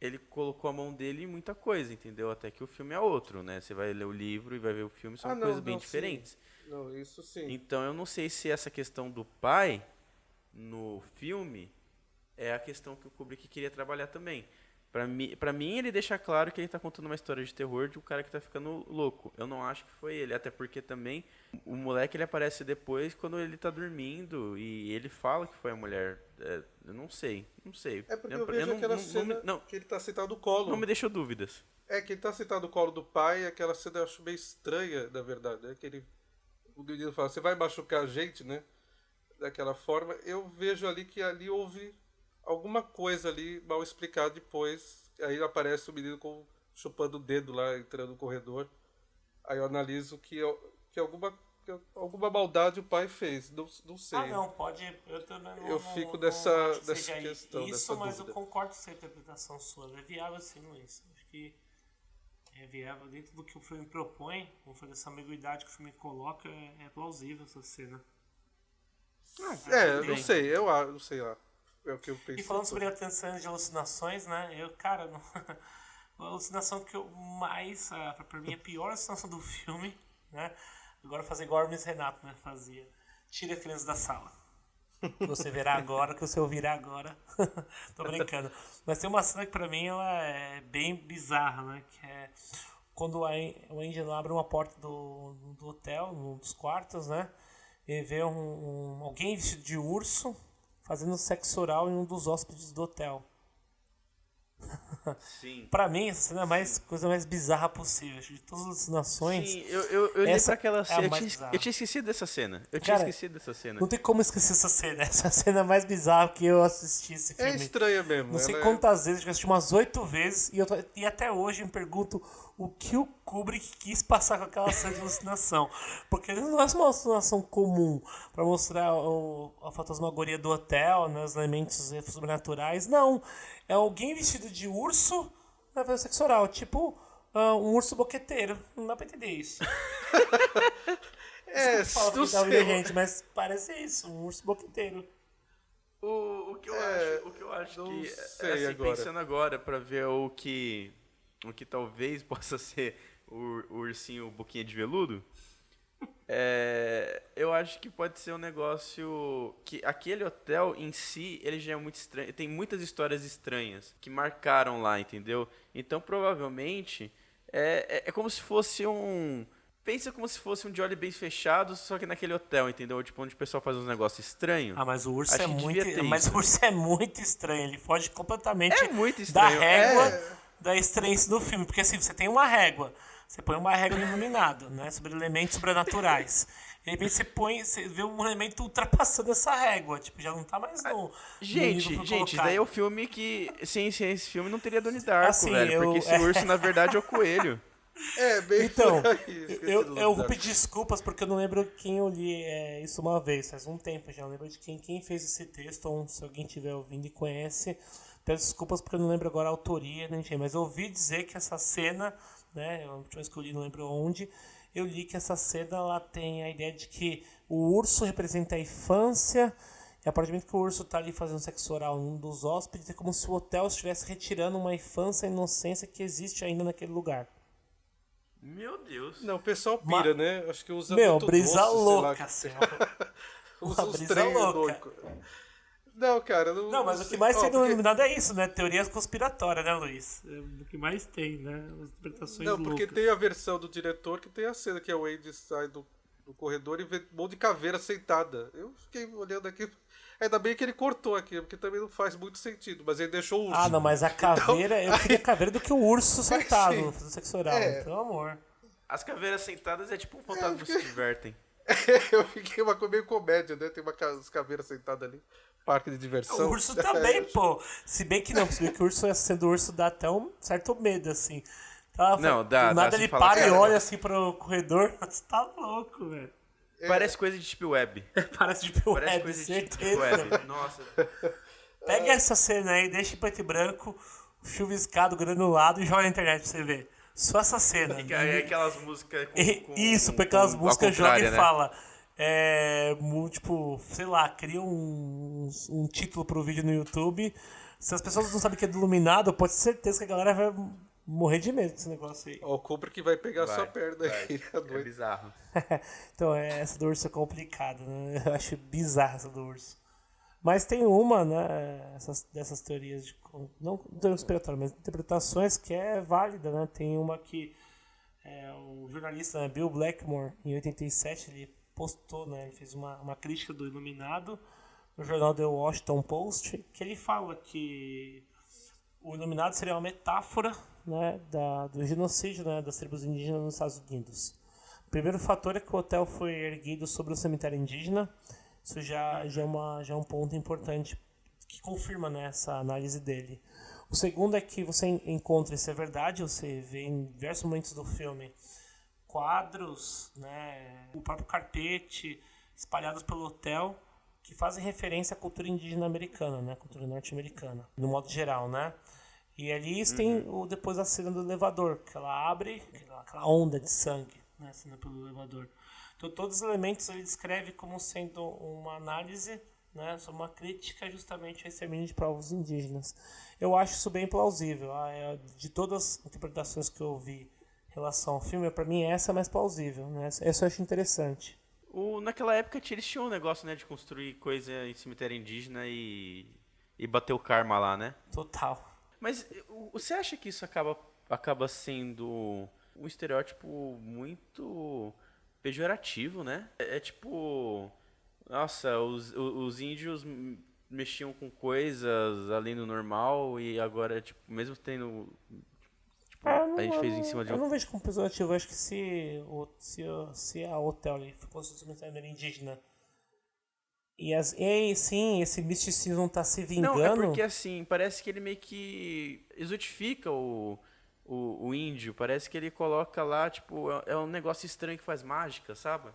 ele colocou a mão dele em muita coisa, entendeu? Até que o filme é outro, né? Você vai ler o livro e vai ver o filme, são coisas bem diferentes. Sim. Não, isso sim. Então eu não sei se essa questão do pai no filme é a questão que o Kubrick queria trabalhar também. Pra mim, ele deixa claro que ele tá contando uma história de terror de um cara que tá ficando louco. Eu não acho que foi ele, até porque também o moleque ele aparece depois quando ele tá dormindo e ele fala que foi a mulher. Eu não sei. É porque eu vejo aquela cena que ele tá sentado no colo. Não me deixou dúvidas. É que ele tá sentado no colo do pai, aquela cena eu acho meio estranha, na verdade. É que o menino fala, você vai machucar a gente, né? Daquela forma. Eu vejo ali que ali houve alguma coisa ali mal explicada depois. Aí aparece o menino chupando o dedo lá, entrando no corredor. Aí eu analiso que alguma maldade o pai fez. Não sei. Não, pode. Eu também não. Eu fico não dessa acho que seja questão, isso, dessa mas dúvida. eu concordo com essa interpretação sua. É viável sim, Luiz. Acho que é viável dentro do que o filme propõe, vamos fazer essa ambiguidade que o filme coloca, é plausível essa cena. Não sei, eu não sei lá. É o que eu penso. E falando sobre a tensão de alucinações, né? A alucinação que eu mais, pra mim, a pior alucinação do filme, né? Agora fazer igual o Hermes Renato, né? Fazia. Tira a criança da sala. Que você verá agora, que você ouvirá agora. Tô brincando. Mas tem uma cena que pra mim ela é bem bizarra, né? Que é quando o Angel abre uma porta do hotel, num dos quartos, né? E vê alguém vestido de urso fazendo sexo oral em um dos hóspedes do hotel. Sim. Pra mim, essa cena é a coisa mais bizarra possível. De todas as alucinações. Sim, eu olhei pra aquela cena. Eu tinha esquecido dessa cena. Não tem como esquecer essa cena. Essa cena é a mais bizarra que eu assisti esse filme. É estranha mesmo. Não sei quantas vezes, eu assisti umas 8 vezes. E até hoje eu me pergunto o que o Kubrick quis passar com aquela cena de alucinação. Porque não é uma alucinação comum pra mostrar a fantasmagoria do hotel, né, os elementos sobrenaturais. Não. É alguém vestido de urso pra fazer sexo oral. Tipo um urso boqueteiro. Não dá pra entender isso. Não sei. Gente, mas parece isso, um urso boqueteiro. O que eu acho não que, sei assim, agora. pensando agora pra ver o que talvez possa ser o ursinho boquinha de veludo, eu acho que pode ser um negócio que aquele hotel em si, ele já é muito estranho, tem muitas histórias estranhas que marcaram lá, entendeu? Então provavelmente é como se fosse pensa como se fosse um Jolly bem fechado, só que naquele hotel, entendeu? Tipo, onde o pessoal faz uns negócios estranhos. Mas o urso Acho que devia ter o isso. urso é muito estranho, ele foge completamente É muito estranho. da régua da estranheza do filme. Porque assim, você tem uma régua. Você põe uma régua no Iluminado, né? Sobre elementos sobrenaturais. De repente você vê um elemento ultrapassando essa régua. Tipo, já não tá mais no Gente, nível gente, colocado. daí é o filme que. Sem esse filme não teria Donnie Darko, Assim, velho. Porque esse urso, na verdade, é o coelho. Bem Então, por aí, esqueci eu do nome vou dela. pedir desculpas porque eu não lembro quem eu li isso uma vez, faz um tempo já. Eu não lembro de quem fez esse texto, ou se alguém estiver ouvindo e conhece. Peço desculpas porque eu não lembro agora a autoria, né, mas eu ouvi dizer que essa cena, né, a última vez que eu li, não lembro onde, eu li que essa cena ela tem a ideia de que o urso representa a infância, e a partir do momento que o urso está ali fazendo sexo oral num dos hóspedes, é como se o hotel estivesse retirando uma infância e inocência que existe ainda naquele lugar. Meu Deus. Não, o pessoal pira, né? Acho que usa Meu, muito brisa doce, louca, sei assim, lá. Usa uma uns brisa trem louca. doido. Não, cara, Não, mas o que sei. mais tem no porque- Iluminado é isso, né? Teorias conspiratórias, né, Luiz? O que mais tem, né? As interpretações Não, porque loucas. tem a versão do diretor que tem a cena que a Wade sai do corredor e vê um monte de caveira sentada. Eu fiquei olhando aqui. Ainda bem que ele cortou aqui, porque também não faz muito sentido, mas ele deixou o urso. Ah, não, mas a caveira... eu queria caveira do que o urso sentado sim. fazendo sexo oral, pelo amor. As caveiras sentadas é tipo um fantasma se divertem. Eu fiquei uma coisa meio comédia, né? Tem umas caveiras sentadas ali. Parque de diversão. O urso também, pô. Se bem que não, se bem que o urso, sendo urso, dá até um certo medo, assim. Não, dá, Do nada dá, ele você fala, para e cara, olha assim pro corredor. Você tá louco, velho. Parece coisa de Deep Web. Parece de Bill Parece Web, coisa de Deep certeza. Web. Nossa. Pega essa cena aí, deixa em preto e branco, chuviscado, granulado e joga na internet pra você ver. Só essa cena. E aquelas músicas Isso, porque aquelas com- músicas ao joga e contrário, né? fala. Tipo, sei lá, cria um título pro vídeo no YouTube. Se as pessoas não sabem que é do Iluminado, pode ter certeza que a galera vai morrer de medo desse negócio aí. Ó, o Cobra que vai pegar Vai, sua perna vai. aí. É bizarro. Então, essa do urso é complicada, né? Eu acho bizarra essa do urso. Mas tem uma, né, dessas teorias de... Não teoria conspiratória, mas interpretações que é válida, né? Tem uma que o jornalista, né, Bill Blackmore, em 87, ele postou, né? Ele fez uma crítica do Iluminado no jornal The Washington Post, que ele fala que o Iluminado seria uma metáfora, né, do genocídio, né, das tribos indígenas nos Estados Unidos. O primeiro fator é que o hotel foi erguido sobre um cemitério indígena. Isso já é um ponto importante que confirma, né, essa análise dele. O segundo é que você encontra, isso é verdade, você vê em diversos momentos do filme quadros, né, o próprio carpete espalhados pelo hotel que fazem referência à cultura indígena americana, né, cultura norte-americana, no modo geral, né? E ali tem depois a cena do elevador, que ela abre, aquela onda de sangue, né, cena pelo elevador. Então todos os elementos ele descreve como sendo uma análise, né, sobre uma crítica justamente ao extermínio de povos indígenas. Eu acho isso bem plausível. De todas as interpretações que eu vi em relação ao filme, para mim essa é mais plausível, né? Essa eu acho interessante. Naquela época eles tinham um negócio, né, de construir coisa em cemitério indígena e bater o karma lá, né? Total. Mas você acha que isso acaba sendo um estereótipo muito pejorativo, né? É tipo, nossa, os índios mexiam com coisas além do normal e agora, tipo, mesmo tendo... Tipo, a gente fez em cima de Eu um... não vejo como pejorativo. Eu acho que se a hotel ali fosse um cemitério indígena e sim, esse misticismo tá se vingando. Não, é porque assim, parece que ele meio que exotifica o índio. Parece que ele coloca lá, tipo, é um negócio estranho que faz mágica, sabe?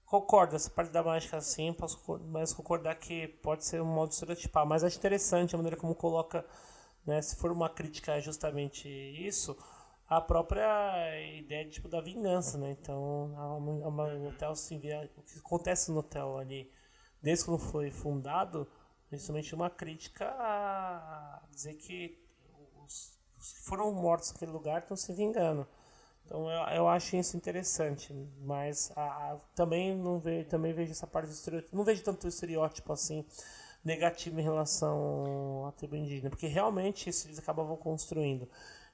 Concordo, essa parte da mágica sim, posso mais concordar que pode ser um modo de estereotipar, mas acho interessante a maneira como coloca, né, se for uma crítica a justamente isso, a própria ideia tipo, da vingança, né? Então, o hotel se vê, o que acontece no hotel ali, desde quando foi fundado, justamente uma crítica a dizer que os que foram mortos naquele lugar estão se vingando. Então eu acho isso interessante, mas também vejo essa parte do estereótipo, não vejo tanto estereótipo assim negativo em relação à tribo indígena, porque realmente isso eles acabavam construindo.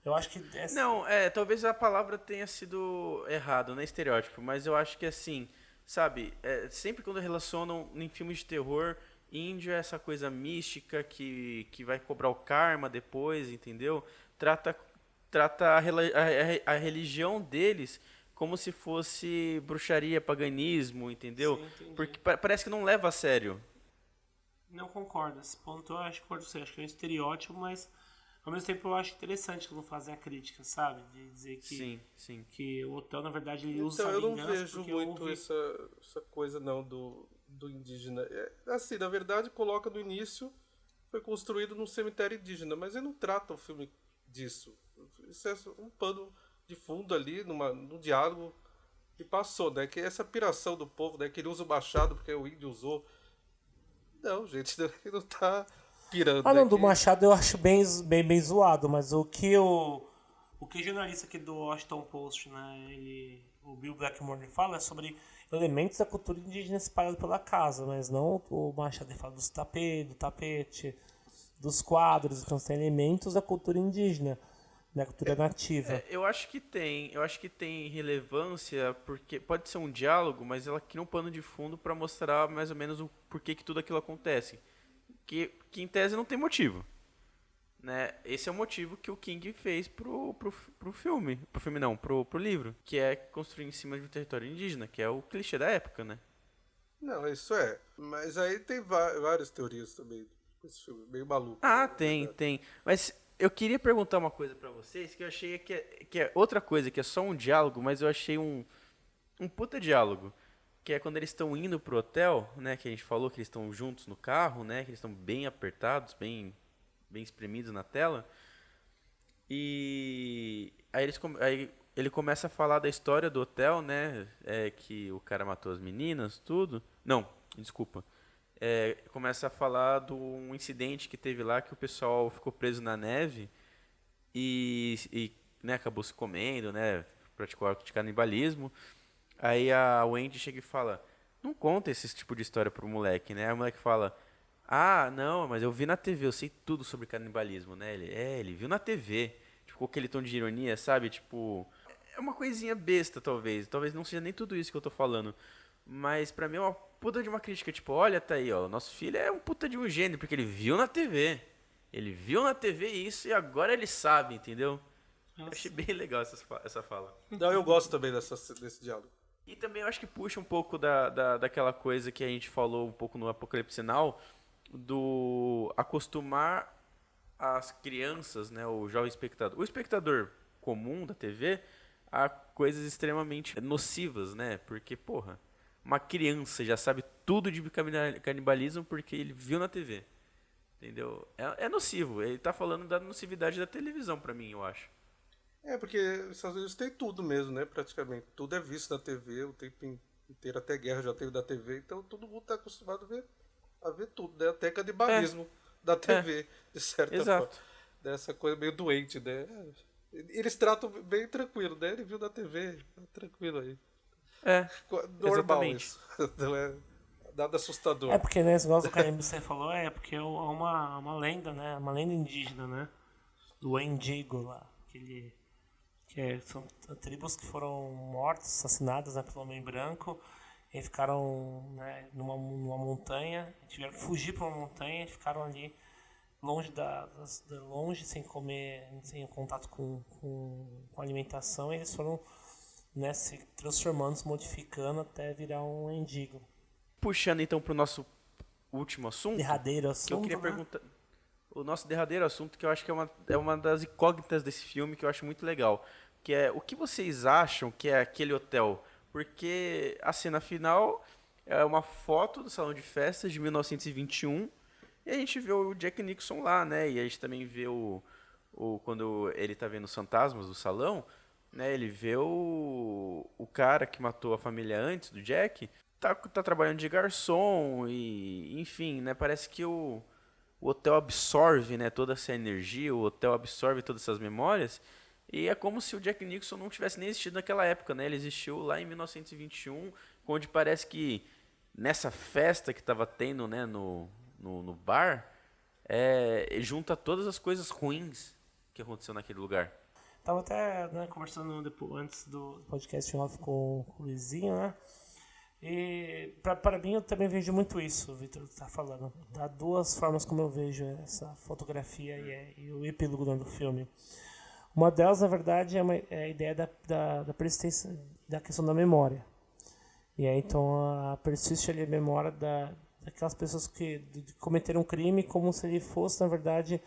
Eu acho que Não, talvez a palavra tenha sido errado, né, estereótipo, mas eu acho que assim, sabe, sempre quando relacionam em filmes de terror índio é essa coisa mística que vai cobrar o karma depois, entendeu? Trata a religião deles como se fosse bruxaria, paganismo, entendeu? Sim, entendi. Porque parece que não leva a sério. Não concordo. Esse ponto eu acho que pode ser. Acho que é um estereótipo, mas ao mesmo tempo eu acho interessante que não fazem a crítica, sabe? De dizer Sim. que o hotel, na verdade, ele usa Então, essa eu não vingança vejo porque muito houve... essa coisa não do indígena. Assim, na verdade, coloca no início, foi construído num cemitério indígena, mas ele não trata o filme disso. Isso é um pano de fundo ali, num diálogo que passou, né? Que essa piração do povo, né? Que ele usa o machado porque o índio usou. Não, gente, ele não tá pirando. Ah, né? não, do Machado eu acho bem zoado, mas o que o jornalista aqui do Washington Post, né, o Bill Blackmore ele fala é sobre elementos da cultura indígena espalhados pela casa, mas não o Machado ele fala do tapete, dos quadros, então tem elementos da cultura indígena, da cultura nativa. Eu acho que tem relevância, porque pode ser um diálogo, mas ela cria um pano de fundo para mostrar mais ou menos o porquê que tudo aquilo acontece. Que em tese não tem motivo. Né? Esse é o motivo que o King fez pro filme. Pro filme não, pro livro. Que é construir em cima de um território indígena, que é o clichê da época, né? Não, isso é. Mas aí tem várias teorias também desse filme, meio maluco. Ah, tem. Mas eu queria perguntar uma coisa pra vocês, que eu achei que é outra coisa, que é só um diálogo, mas eu achei um puta diálogo. Que é quando eles estão indo pro hotel, né? Que a gente falou que eles estão juntos no carro, né? Que eles estão bem apertados, bem espremidos na tela. E aí ele começa a falar da história do hotel, né? Que o cara matou as meninas, tudo. Não, desculpa. Começa a falar de um incidente que teve lá que o pessoal ficou preso na neve né, acabou se comendo, né? Praticou ato de canibalismo. Aí a Wendy chega e fala: não conta esse tipo de história pro moleque, né? Aí o moleque fala: ah, não, mas eu vi na TV, eu sei tudo sobre canibalismo, né? Ele viu na TV. Tipo, com aquele tom de ironia, sabe? Tipo, é uma coisinha besta, talvez. Talvez não seja nem tudo isso que eu tô falando. Mas pra mim é uma puta de uma crítica. Tipo, olha, tá aí, ó. Nosso filho é um puta de um gênio, porque ele viu na TV. Ele viu na TV isso e agora ele sabe, entendeu? Eu achei bem legal essa fala. Não, eu gosto também desse diálogo. E também eu acho que puxa um pouco daquela coisa que a gente falou um pouco no Apocalipse Now, do acostumar as crianças, né, o jovem espectador, o espectador comum da TV, a coisas extremamente nocivas, né? Porque, porra, uma criança já sabe tudo de canibalismo porque ele viu na TV. Entendeu? É nocivo. Ele tá falando da nocividade da televisão pra mim, eu acho. Porque os Estados Unidos tem tudo mesmo, né? Praticamente. Tudo é visto na TV, o tempo inteiro, até guerra já teve da TV, então todo mundo tá acostumado a ver tudo, né? Até canibalismo da TV, de certa Exato. forma. Dessa coisa meio doente, né? Eles tratam bem tranquilo, né? Ele viu na TV, tranquilo aí. Normal exatamente. isso. Não é nada assustador. É porque, né, esse negócio do canibalismo que você falou, porque é uma lenda, né? Uma lenda indígena, né? Do Wendigo lá. São tribos que foram mortas, assassinadas, né, pelo homem branco. E ficaram, né, numa montanha. Tiveram que fugir para uma montanha e ficaram ali longe longe, sem comer, sem contato com alimentação. E eles foram, né, se transformando, se modificando até virar um mendigo. Puxando então pro nosso último assunto. Derradeiro assunto, que eu queria né? perguntar. O nosso derradeiro assunto, que eu acho que é uma das incógnitas desse filme, que eu acho muito legal. Que é o que vocês acham que é aquele hotel? Porque a cena final é uma foto do salão de festas de 1921 e a gente vê o Jack Nicholson lá, né? E a gente também vê quando ele tá vendo os fantasmas do salão, né? Ele vê o cara que matou a família antes do Jack, tá trabalhando de garçom e, enfim, né? Parece que o hotel absorve, né, toda essa energia, o hotel absorve todas essas memórias, e é como se o Jack Nicholson não tivesse nem existido naquela época, né? Ele existiu lá em 1921, onde parece que nessa festa que estava tendo, né, no bar, junta todas as coisas ruins que aconteceu naquele lugar. Tava até, né, conversando depois, antes do podcast off com o Luizinho, né? E para mim eu também vejo muito isso, o Victor está falando. Há duas formas como eu vejo essa fotografia e o epílogo do filme. Uma delas, na verdade, é a ideia da persistência, da questão da memória. E aí, então, persiste ali a memória daquelas pessoas que cometeram um crime como se ele fosse, na verdade,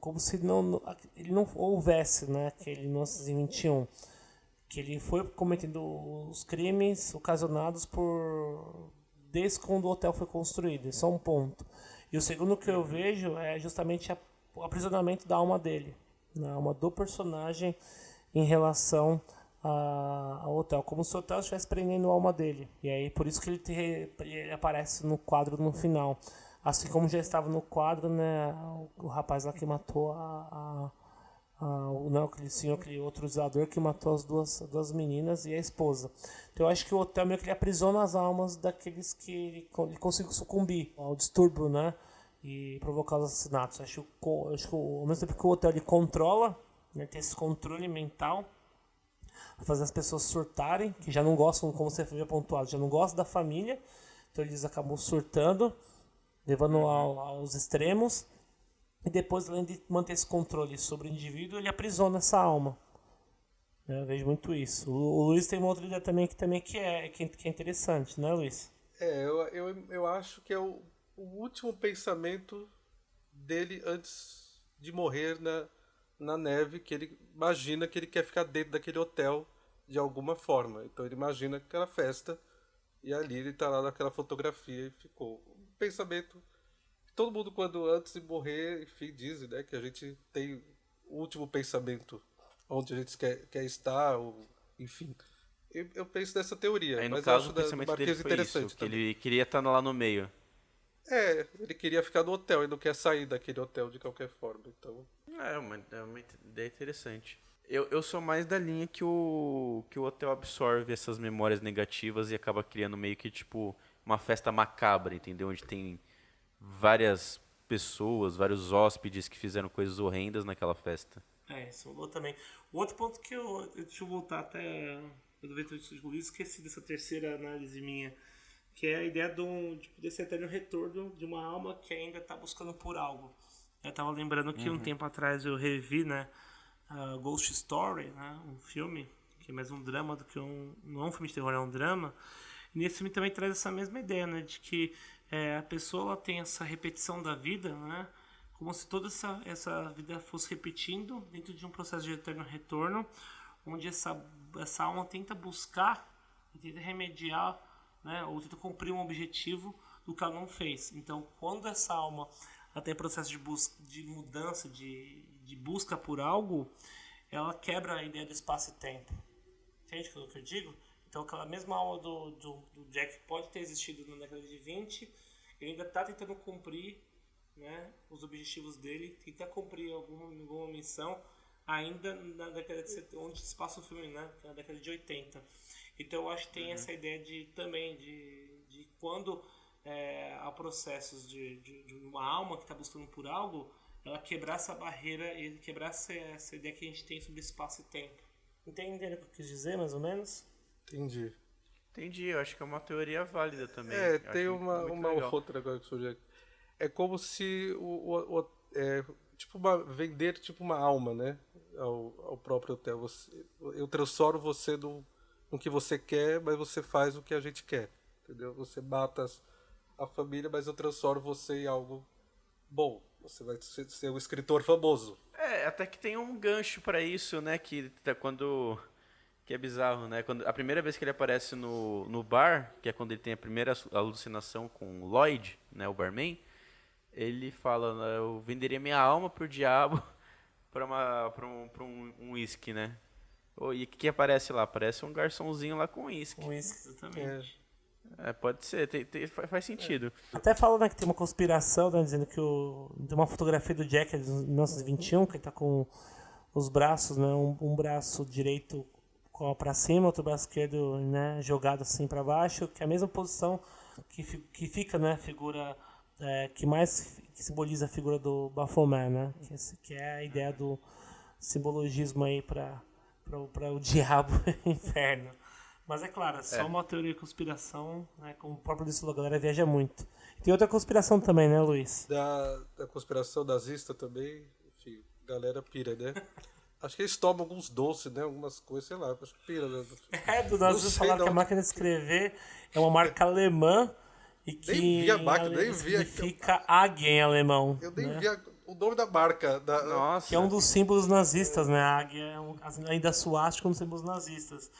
como se ele não houvesse, né, aquele 1921. Que ele foi cometendo os crimes ocasionados desde quando o hotel foi construído. Isso é um ponto. E o segundo que eu vejo é justamente o aprisionamento da alma dele, na alma do personagem em relação ao hotel, como se o hotel estivesse prendendo a alma dele. E aí por isso que ele aparece no quadro no final. Assim como já estava no quadro, né, o rapaz lá que matou aquele outro zelador que matou as duas meninas e a esposa. Então eu acho que o hotel meio que ele aprisiona as almas daqueles que ele conseguiu sucumbir ao distúrbio, né, e provocar os assassinatos. Acho que ao mesmo tempo que o hotel ele controla, né, tem esse controle mental, fazer as pessoas surtarem, que já não gostam, como você foi pontuado, já não gostam da família, então eles acabam surtando, levando aos extremos. E depois, além de manter esse controle sobre o indivíduo, ele aprisiona essa alma. Eu vejo muito isso. O Luiz tem uma outra ideia também que é interessante, né, Luiz? Eu acho que é o último pensamento dele antes de morrer na neve, que ele imagina que ele quer ficar dentro daquele hotel de alguma forma. Então ele imagina aquela festa e ali ele tá lá naquela fotografia e ficou. Um pensamento. Todo mundo, quando antes de morrer, enfim, diz, né, que a gente tem o último pensamento, onde a gente quer estar, ou, enfim. Eu penso nessa teoria, Aí, no mas caso, eu o acho pensamento da dele Marquesa foi interessante isso, que também. ele queria estar lá no meio. Ele queria ficar no hotel, ele não quer sair daquele hotel de qualquer forma, então... É uma ideia interessante. Eu sou mais da linha que o hotel absorve essas memórias negativas e acaba criando meio que, tipo, uma festa macabra, entendeu? Onde tem várias pessoas, vários hóspedes que fizeram coisas horrendas naquela festa. Isso falou também. O outro ponto que deixa eu voltar até eu esqueci dessa terceira análise minha, que é a ideia desse eterno retorno de uma alma que ainda está buscando por algo. Eu estava lembrando que um tempo atrás eu revi, né, Ghost Story, né, um filme que é mais um drama do que não é um filme de terror, é um drama. E nesse filme também traz essa mesma ideia, né, de que a pessoa ela tem essa repetição da vida, né, como se toda essa vida fosse repetindo dentro de um processo de eterno retorno, onde essa alma tenta buscar, tenta remediar, né, ou tenta cumprir um objetivo do que ela não fez. Então, quando essa alma ela tem processo de mudança, de busca por algo, ela quebra a ideia do espaço e tempo. Entende o que eu digo? Então, aquela mesma alma do Jack pode ter existido na década de 20, ele ainda está tentando cumprir, né, os objetivos dele, tentar cumprir alguma missão ainda na década de 70, onde se passa o filme, né, na década de 80. Então, eu acho que tem essa ideia de quando há processos de uma alma que está buscando por algo, ela quebrar essa barreira e quebrar essa ideia que a gente tem sobre espaço e tempo. Entendendo o que eu quis dizer, mais ou menos? Entendi, eu acho que é uma teoria válida também. Tem Eu acho uma muito legal. outra agora que surgiu aqui. É como se vender tipo uma alma, né, ao próprio hotel. Eu transformo você no que você quer, mas você faz o que a gente quer, entendeu? Você mata a família, mas eu transformo você em algo bom. Você vai ser um escritor famoso. Até que tem um gancho pra isso, né, que é bizarro, né? Quando a primeira vez que ele aparece no bar, que é quando ele tem a primeira alucinação com o Lloyd, né, o barman, ele fala, né, eu venderia minha alma pro diabo pra um whisky, né? E o que aparece lá? Aparece um garçomzinho lá com whisky. Um whisky, exatamente. Pode ser, faz sentido. Até fala, né, que tem uma conspiração, né, dizendo que tem uma fotografia do Jack de 1921, que ele tá com os braços, né, um braço direito para cima, outro braço esquerdo, né, jogado assim para baixo, que é a mesma posição que fica, né, a figura que simboliza a figura do Baphomet, né, que é a ideia do simbologismo aí para o diabo e o inferno. Mas é claro, é só uma teoria de conspiração, né? Como o próprio disse, a galera viaja muito. E tem outra conspiração também, né, Luiz? Da conspiração nazista também, enfim, galera pira, né? Acho que eles tomam alguns doces, né? Algumas coisas, sei lá, acho que pira, né? Do nazismo falaram que a máquina de escrever é uma marca alemã e que Nem vi a máquina, nem vi aqui. significa águia em alemão. Eu nem né? vi o nome da marca. Nossa. Que é um dos símbolos nazistas, né? A águia é ainda suástica, um dos símbolos nazistas.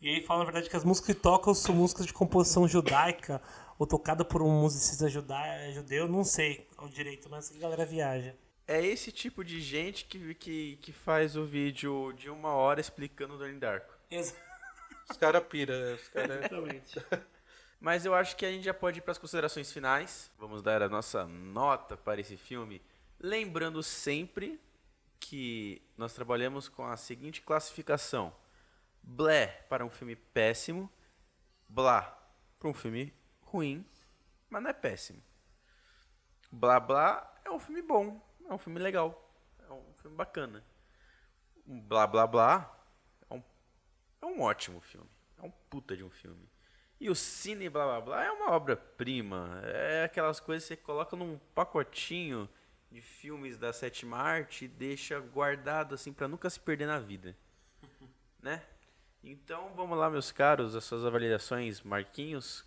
E aí fala, na verdade, que as músicas que tocam são músicas de composição judaica, ou tocada por um musicista judeu, não sei ao direito, mas a galera viaja. É esse tipo de gente que faz o vídeo de 1 hora explicando o Donnie Darko. Os caras pira, né? Exatamente. Mas eu acho que a gente já pode ir para as considerações finais. Vamos dar a nossa nota para esse filme. Lembrando sempre que nós trabalhamos com a seguinte classificação. Blé para um filme péssimo. Blá para um filme ruim, mas não é péssimo. Blá Blá é um filme bom, é um filme legal, é um filme bacana. Um Blá Blá Blá é um ótimo filme, é um puta de um filme. E o Cine Blá Blá Blá é uma obra-prima, é aquelas coisas que você coloca num pacotinho de filmes da sétima arte e deixa guardado assim pra nunca se perder na vida, né? Então vamos lá, meus caros, as suas avaliações, Marquinhos.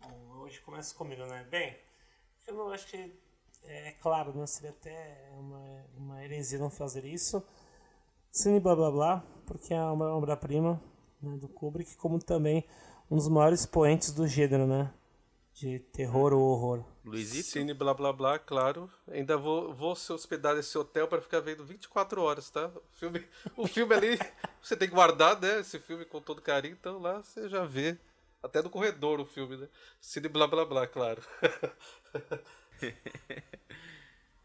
Bom, hoje começa comigo, né? Bem, eu acho que é claro, né? Seria até uma heresia não fazer isso. Cine Blá Blá Blá, porque é uma obra-prima, né, do Kubrick, como também um dos maiores expoentes do gênero, né? De terror ou horror. Luizito? Cine Blá Blá Blá, claro. Ainda vou se hospedar nesse hotel para ficar vendo 24 horas, tá? O filme ali, você tem que guardar, né? Esse filme com todo carinho, então lá você já vê. Até no corredor o filme, né? Cine Blá Blá Blá, claro.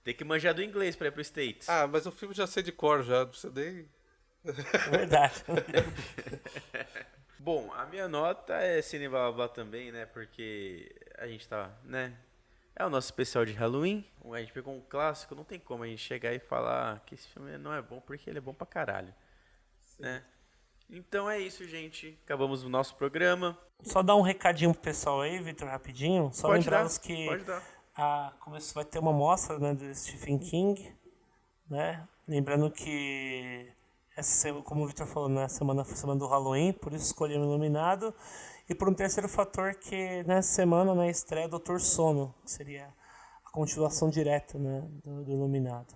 Tem que manjar do inglês pra ir pro States. Ah, mas o filme já sei de cor, já. Não precisa nem... É verdade. Bom, a minha nota é Cine Blá Blá Blá também, né? Porque a gente tá, né? É o nosso especial de Halloween. A gente pegou um clássico, não tem como a gente chegar e falar que esse filme não é bom, porque ele é bom pra caralho. Né? Então é isso, gente. Acabamos o nosso programa. Só dar um recadinho pro pessoal aí, Vitor, rapidinho. Só Pode lembrá-los dar, que pode dar. vai ter uma mostra, né, do Stephen King, né? Lembrando que como o Victor falou, né, semana foi semana do Halloween, por isso escolhemos Iluminado. E por um terceiro fator que nessa semana, na estreia, Doutor Sono, que seria a continuação direta, né, do Iluminado.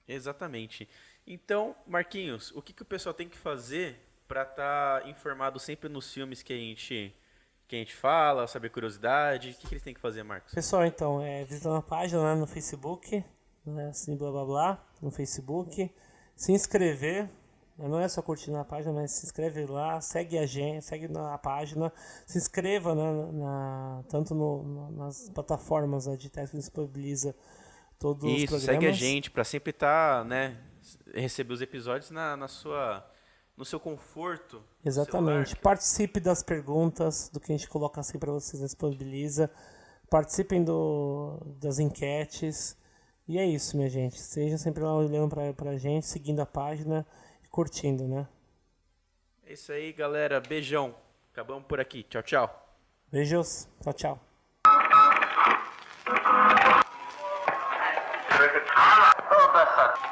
Exatamente. Então, Marquinhos, o que o pessoal tem que fazer para estar informado sempre nos filmes que a gente fala, saber curiosidade? O que eles têm que fazer, Marcos? Pessoal, então, visitando a página, né, no Facebook, né, assim, blá blá blá, no Facebook, se inscrever, não é só curtir na página, mas se inscreve lá, segue a gente, segue na página, se inscreva, né, tanto nas plataformas, né, digitais que disponibiliza todos os programas. Segue a gente para sempre estar, né, receber os episódios no seu conforto. Exatamente. Celular. Participe das perguntas, do que a gente coloca assim para vocês, disponibiliza. Participem das enquetes. E é isso, minha gente. Sejam sempre lá olhando pra gente, seguindo a página e curtindo, né? É isso aí, galera. Beijão. Acabamos por aqui. Tchau, tchau. Beijos. Tchau, tchau. Oh,